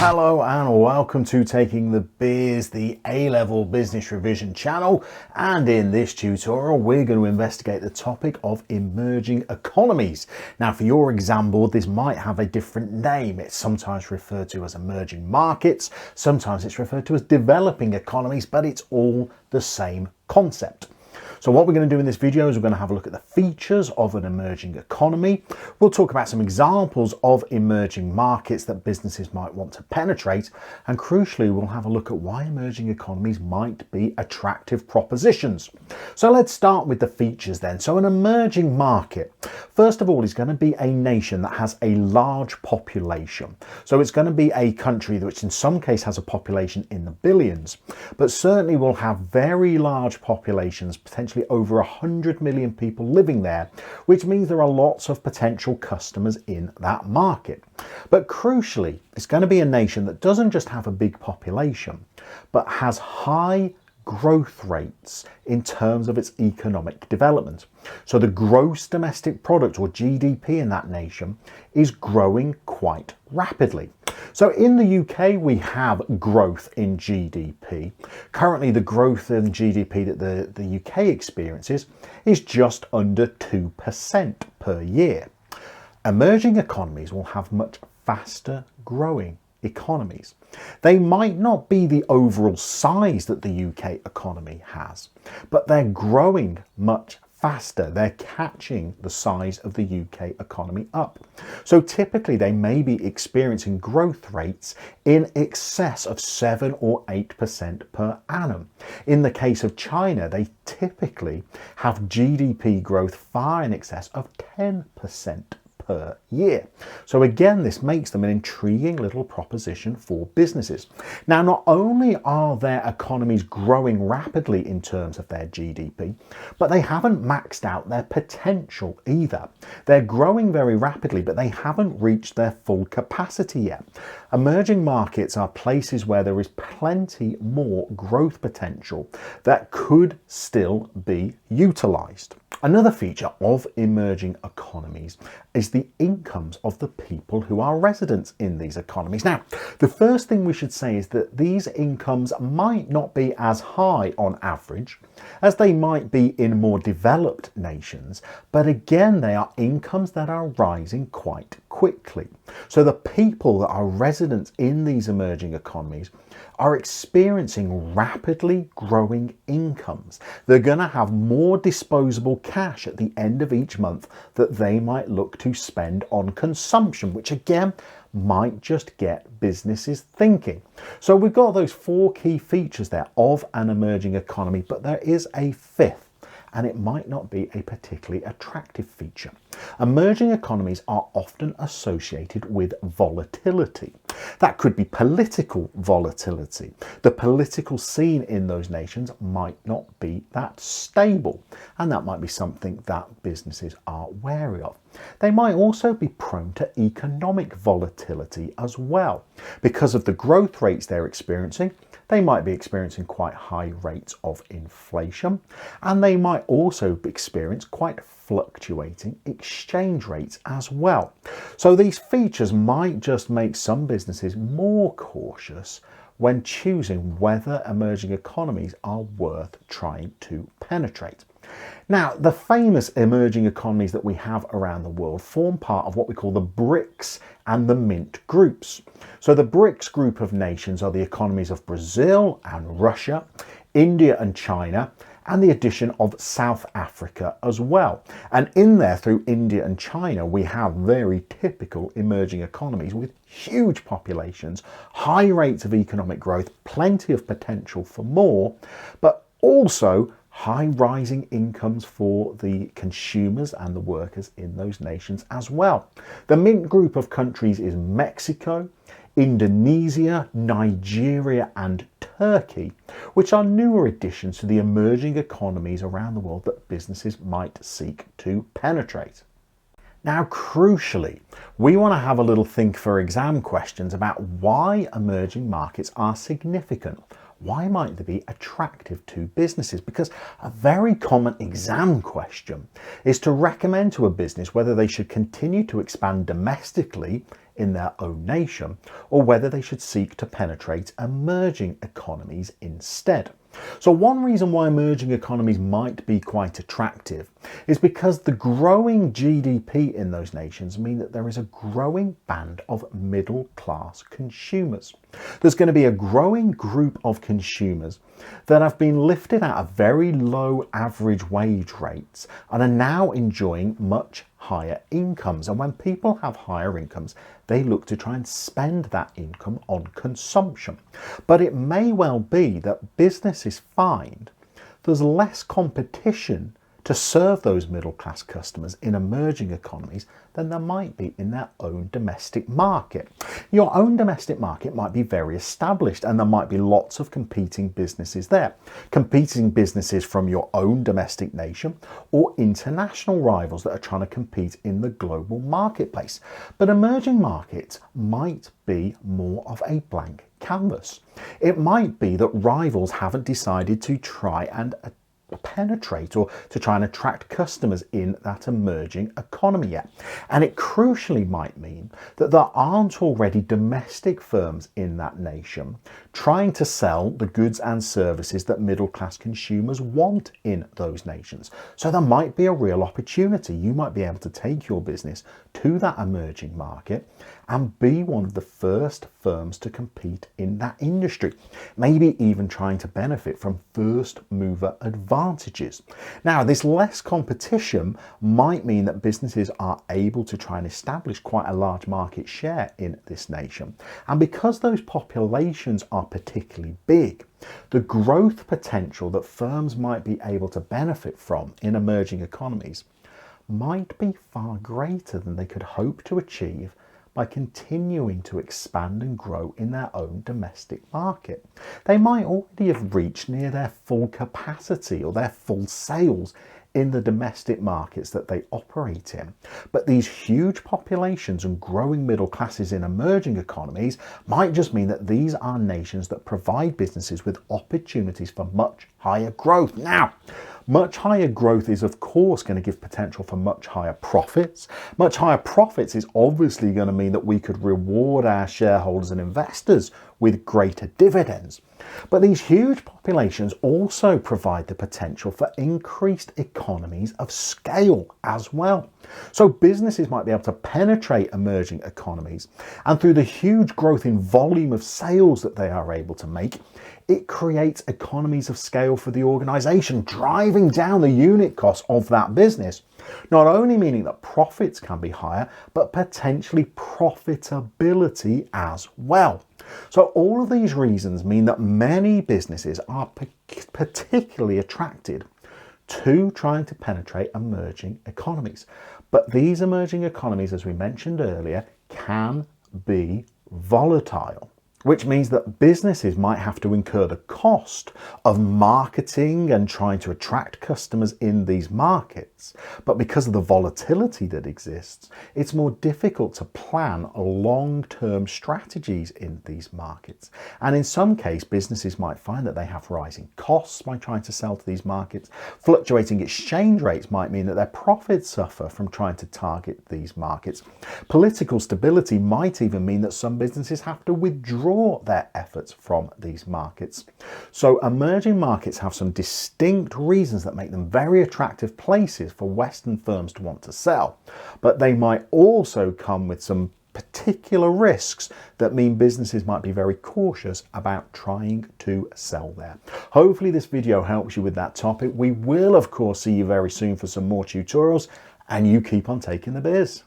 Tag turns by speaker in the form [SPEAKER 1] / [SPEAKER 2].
[SPEAKER 1] Hello and welcome to Taking the Biz, the A-Level Business Revision channel, and in this tutorial we're going to investigate the topic of emerging economies. Now for your exam board this might have a different name. It's sometimes referred to as emerging markets, sometimes it's referred to as developing economies, but it's all the same concept. So what we're going to do in this video is we're going to have a look at the features of an emerging economy. We'll talk about some examples of emerging markets that businesses might want to penetrate. And crucially, we'll have a look at why emerging economies might be attractive propositions. So let's start with the features then. So an emerging market, first of all, is going to be a nation that has a large population. So it's going to be a country which in some case has a population in the billions, but certainly will have very large populations, potentially over 100 million people living there, which means there are lots of potential customers in that market. But crucially, it's going to be a nation that doesn't just have a big population, but has high growth rates in terms of its economic development. So the gross domestic product, or GDP, in that nation is growing quite rapidly. So in the UK we have growth in GDP. Currently the growth in GDP that the UK experiences is just under 2% per year. Emerging economies will have much faster growing economies. They might not be the overall size that the UK economy has, but they're growing much faster. They're catching the size of the UK economy up. So typically they may be experiencing growth rates in excess of 7 or 8% per annum. In the case of China, they typically have GDP growth far in excess of 10% per year. So again, this makes them an intriguing little proposition for businesses. Now, not only are their economies growing rapidly in terms of their GDP, but they haven't maxed out their potential either. They're growing very rapidly, but they haven't reached their full capacity yet. Emerging markets are places where there is plenty more growth potential that could still be utilized. Another feature of emerging economies is the incomes of the people who are residents in these economies. Now, the first thing we should say is that these incomes might not be as high on average as they might be in more developed nations, but again, they are incomes that are rising quite quickly. So the people that are residents in these emerging economies are experiencing rapidly growing incomes. They're going to have more disposable cash at the end of each month that they might look to spend on consumption, which again might just get businesses thinking. So we've got those 4 key features there of an emerging economy, but there is a fifth, and it might not be a particularly attractive feature. Emerging economies are often associated with volatility. That could be political volatility. The political scene in those nations might not be that stable, and that might be something that businesses are wary of. They might also be prone to economic volatility as well. Because of the growth rates they're experiencing, they might be experiencing quite high rates of inflation, and they might also experience quite fluctuating exchange rates as well. So these features might just make some businesses more cautious when choosing whether emerging economies are worth trying to penetrate. Now, the famous emerging economies that we have around the world form part of what we call the BRICS and the Mint groups. So the BRICS group of nations are the economies of Brazil and Russia, India and China, and the addition of South Africa as well. And in there, through India and China, we have very typical emerging economies with huge populations, high rates of economic growth, plenty of potential for more, but also high rising incomes for the consumers and the workers in those nations as well. The Mint group of countries is Mexico, Indonesia, Nigeria and Turkey, which are newer additions to the emerging economies around the world that businesses might seek to penetrate. Now, crucially, we want to have a little think for exam questions about why emerging markets are significant. Why might they be attractive to businesses? Because a very common exam question is to recommend to a business whether they should continue to expand domestically in their own nation, or whether they should seek to penetrate emerging economies instead. So one reason why emerging economies might be quite attractive is because the growing GDP in those nations mean that there is a growing band of middle class consumers. There's going to be a growing group of consumers that have been lifted out of very low average wage rates and are now enjoying much higher incomes. And when people have higher incomes, they look to try and spend that income on consumption. But it may well be that businesses find there's less competition to serve those middle class customers in emerging economies than there might be in their own domestic market. Your own domestic market might be very established and there might be lots of competing businesses there. Competing businesses from your own domestic nation or international rivals that are trying to compete in the global marketplace. But emerging markets might be more of a blank canvas. It might be that rivals haven't decided to try and penetrate or to try and attract customers in that emerging economy yet. And it crucially might mean that there aren't already domestic firms in that nation trying to sell the goods and services that middle class consumers want in those nations. So there might be a real opportunity. You might be able to take your business to that emerging market and be one of the first firms to compete in that industry, maybe even trying to benefit from first mover advantages. Now, this less competition might mean that businesses are able to try and establish quite a large market share in this nation. And because those populations are particularly big, the growth potential that firms might be able to benefit from in emerging economies might be far greater than they could hope to achieve by continuing to expand and grow in their own domestic market. They might already have reached near their full capacity or their full sales in the domestic markets that they operate in. But these huge populations and growing middle classes in emerging economies might just mean that these are nations that provide businesses with opportunities for much higher growth. Now, much higher growth is of course going to give potential for much higher profits. Much higher profits is obviously going to mean that we could reward our shareholders and investors with greater dividends. But these huge populations also provide the potential for increased economies of scale as well. So businesses might be able to penetrate emerging economies, and through the huge growth in volume of sales that they are able to make, it creates economies of scale for the organization, driving down the unit cost of that business. Not only meaning that profits can be higher, but potentially profitability as well. So all of these reasons mean that many businesses are particularly attracted to trying to penetrate emerging economies. But these emerging economies, as we mentioned earlier, can be volatile, which means that businesses might have to incur the cost of marketing and trying to attract customers in these markets. But because of the volatility that exists, it's more difficult to plan long-term strategies in these markets. And in some cases, businesses might find that they have rising costs by trying to sell to these markets. Fluctuating exchange rates might mean that their profits suffer from trying to target these markets. Political stability might even mean that some businesses have to withdraw their efforts from these markets. So emerging markets have some distinct reasons that make them very attractive places for Western firms to want to sell, but they might also come with some particular risks that mean businesses might be very cautious about trying to sell there. Hopefully this video helps you with that topic. We will of course see you very soon for some more tutorials, and you keep on taking the biz.